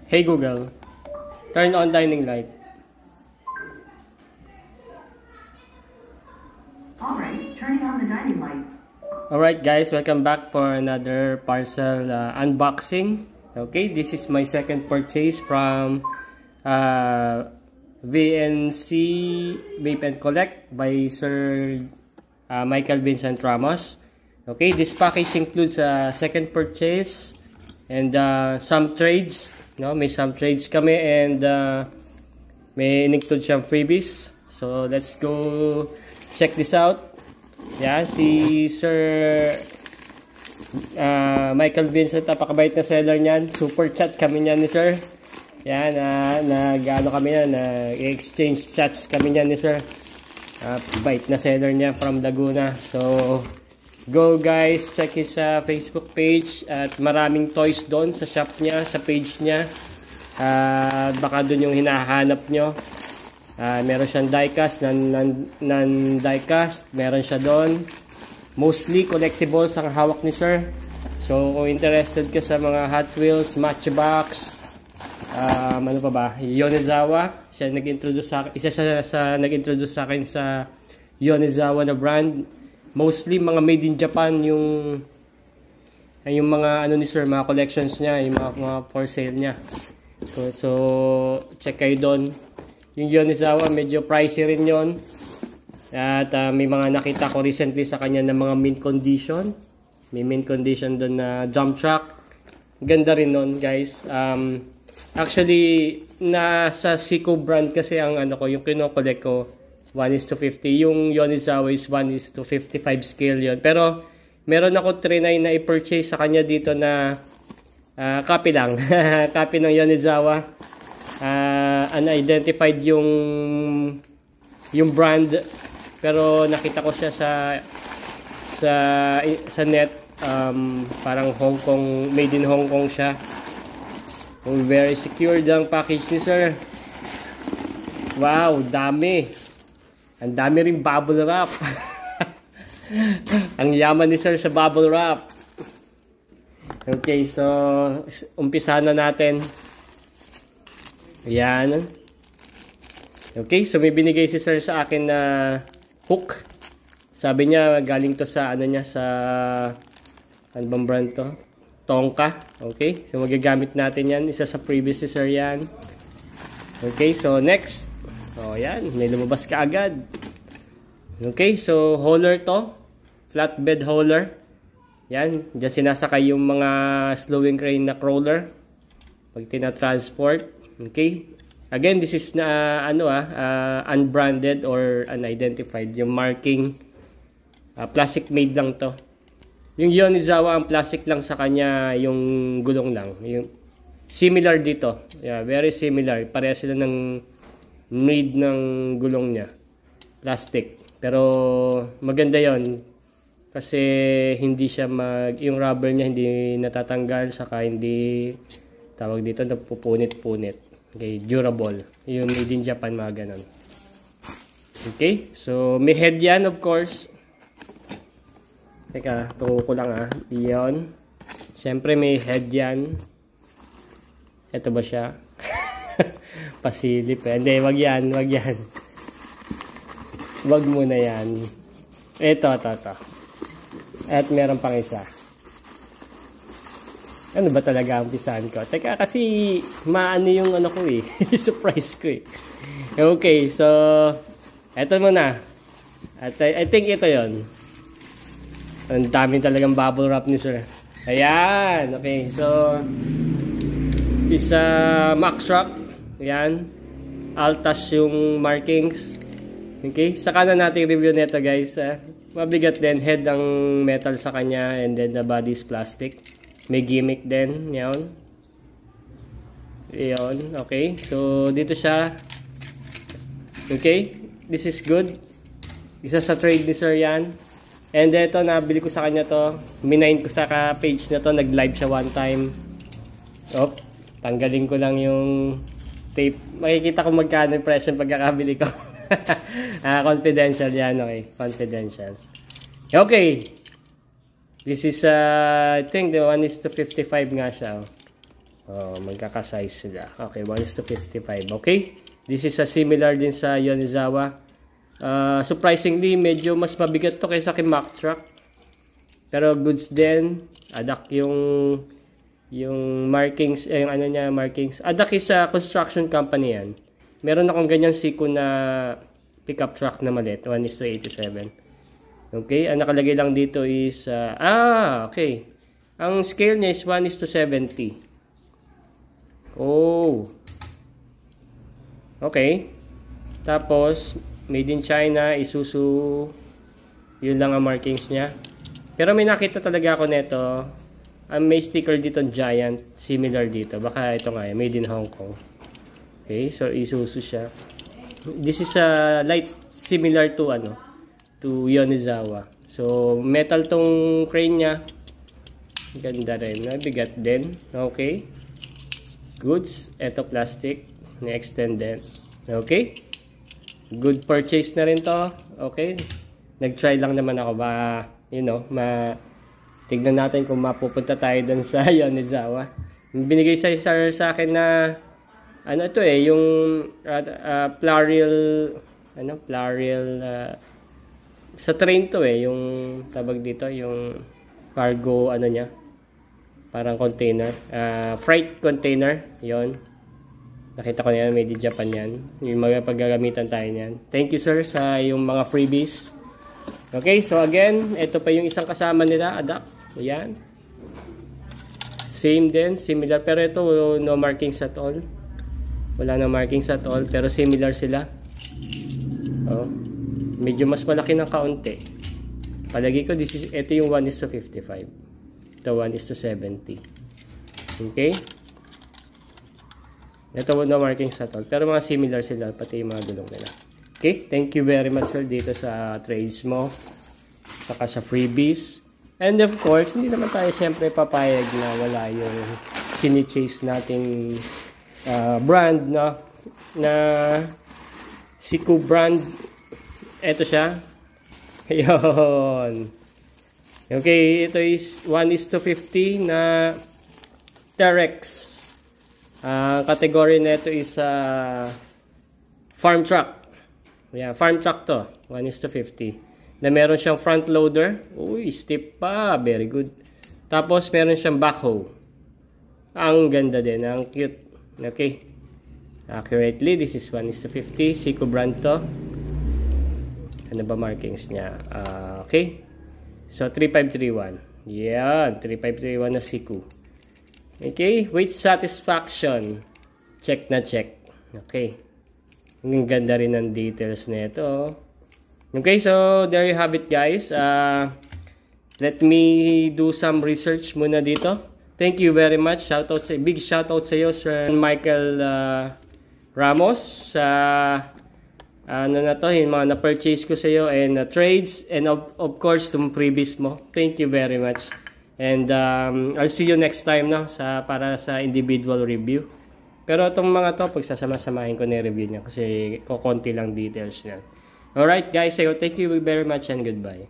Hey Google, turn on dining light. Alright, turning on the dining light. Alright guys, welcome back for another parcel unboxing. Okay, this is my second purchase from VNC Vape and Collect by Sir Michael Vincent Ramos. Okay, this package includes a second purchase and some trades. No, may some trades kami and may include siyang freebies. So let's go check this out. Yan, si Sir Michael Vincent, napakabait na seller niyan. Super chat kami niyan ni Sir. Yan, nag-ano kami yan, exchange chats kami niyan ni Sir. Bait na seller niya from Laguna. So go guys, check his Facebook page at maraming toys doon sa shop niya, sa page niya. Baka doon yung hinahanap nyo. Meron siyang diecast, non-diecast, meron siya doon. Mostly collectibles ang hawak ni Sir. So kung interested ka sa mga Hot Wheels, Matchbox, ano pa ba? Yonezawa, siya nag-introduce sa akin, isa siya sa nag-introduce sa akin sa Yonezawa na brand. Mostly mga made in Japan yung mga ano ni Sir, mga collections niya, yung mga for sale niya. So check kayo doon. Yung Yonezawa medyo pricey rin yon. At may mga nakita ko recently sa kanya na mga mint condition. May mint condition doon na dump truck. Ganda rin nun guys. Actually nasa Seiko brand kasi ang ano ko, yung kino-collect ko 1:50. Yung Yonezawa is 1:55 scale yon. Pero meron ako trinay na i-purchase sa kanya dito na copy lang. Copy ng Yonezawa. Unidentified yung brand. Pero nakita ko siya sa net. Parang Hong Kong, made in Hong Kong siya. Very secured ang package ni Sir. Wow, dami. Ang dami rin bubble wrap. Ang yaman ni Sir sa bubble wrap. Okay, so umpisa na natin. Ayan. Okay, so may binigay si Sir sa akin na hook. Sabi niya galing to sa ano niya, sa ano bang brand to? Tonka. Okay, so magagamit natin yan. Isa sa previous si Sir yan. Okay, so next. Oh, yan. May lumabas ka agad. Okay, so hauler to. Flatbed hauler. Yan. Diyan sinasakay yung mga slowing crane na crawler pag tina-transport. Okay. Again, this is na unbranded or unidentified. Yung marking. Plastic made lang to. Yung Yonezawa, ang plastic lang sa kanya, yung gulong lang. Yung similar dito. Yeah, very similar. Pareha sila ng made ng gulong niya, plastic, pero maganda yon kasi hindi siya yung rubber niya hindi natatanggal, saka hindi tawag dito napupunit-punit. Okay, durable, yung made in Japan, mga ganun. Okay, so may head yan, of course. Teka, tungo ko lang yun, syempre may head yan. Ito ba siya? Pasilip eh. Hindi, wag yan. Wag muna yan. Ito. At meron pang isa. Ano ba talaga ang pisahan ko? Teka, kasi maano yung ano ko eh. Surprise ko eh. Okay, so ito muna. At I think ito yon. Ang dami talagang bubble wrap ni Sir. Ayan. Okay, so isa Max Rock. Yan. Altas yung markings. Okay. Saka na natin review nito guys. Mabigat din. Head ang metal sa kanya. And then the body is plastic. May gimmick din. Yan. Yan. Okay. So dito siya. Okay. This is good. Isa sa trade ni Sir yan. And ito, nabili ko sa kanya to. Minain ko sa page na to. Nag-live siya one time. Oh. Tanggalin ko lang yung tape. Makikita ko magkano impression pagkakabili ko. Confidential yan. Okay. Confidential. Okay. This is, I think the 1:55 nga siya. Oh, magkaka-size sila. Okay, 1:55. Okay? This is a similar din sa Yonezawa. Surprisingly, medyo mas mabigat to kaysa kay Mack Truck. Pero goods din. Adak yung markings, yung ano niya, markings. Adak is a construction company yan. Meron akong ganyang Siko na pickup truck na maliit, 1:87. Okay, ang nakalagay lang dito is, okay. Ang scale niya is 1:70. Oh. Okay. Tapos, made in China, Isuzu. Yun lang ang markings niya. Pero may nakita talaga ako nito. May sticker dito, Giant. Similar dito. Baka ito nga, made in Hong Kong. Okay, so Isuzu siya. This is a light similar to Yonezawa. So, metal tong crane niya. Ganda rin. Bigat din. Okay. Goods. Ito plastic. Na-extended. Okay. Good purchase na rin to. Okay. Nag-try lang naman ako ba, tignan natin kung mapupunta tayo dun sa Yonezawa. Binigay sa akin na ito yung Plariel sa train to yung tawag dito, yung cargo niya. Parang container, freight container, yon. Nakita ko na yan, made in Japan yan. Yung mga paggagamitan tayo niyan. Thank you sir sa yung mga freebies. Okay, so again, ito pa yung isang kasama nila, adapt. Ayan. Same din, similar, pero ito no markings at all. Wala na markings at all, pero similar sila. Oh. Medyo mas malaki ng kaunti. Palagi ko, ito yung 1:55. Ito 1:70. Okay? Ito no markings at all. Pero mga similar sila, pati yung mga gulong nila. Okay? Thank you very much sir dito sa trades mo. Saka sa freebies. And of course, hindi naman tayo siyempre papayag na wala yung sini-chase nating brand na Siko brand. Ito siya. Ayun. Okay, ito is 1:50 na Terex. Category na ito is farm truck. Yeah, farm truck to. 1:50. Na meron siyang front loader. Uy, stiff pa. Very good. Tapos meron siyang backhoe. Ang ganda din. Ang cute. Okay. Accurately, this is 1:50. Siko brand to. Ano ba markings niya? Okay. So, 3531. Yan. 3531 na Siko. Okay. Weight satisfaction. Check na check. Okay. Ang ganda rin ng details nito. Okay. So, there you have it guys. Let me do some research muna dito. Thank you very much. Big shoutout sa iyo, Sir Michael Ramos. Yung mga na-purchase ko sa iyo and trades and of course itong previous mo. Thank you very much. And I'll see you next time para sa individual review. Pero itong mga to pagsasama-samahin ko na review niya kasi kukonti lang details niya. Alright guys, so thank you very much and goodbye.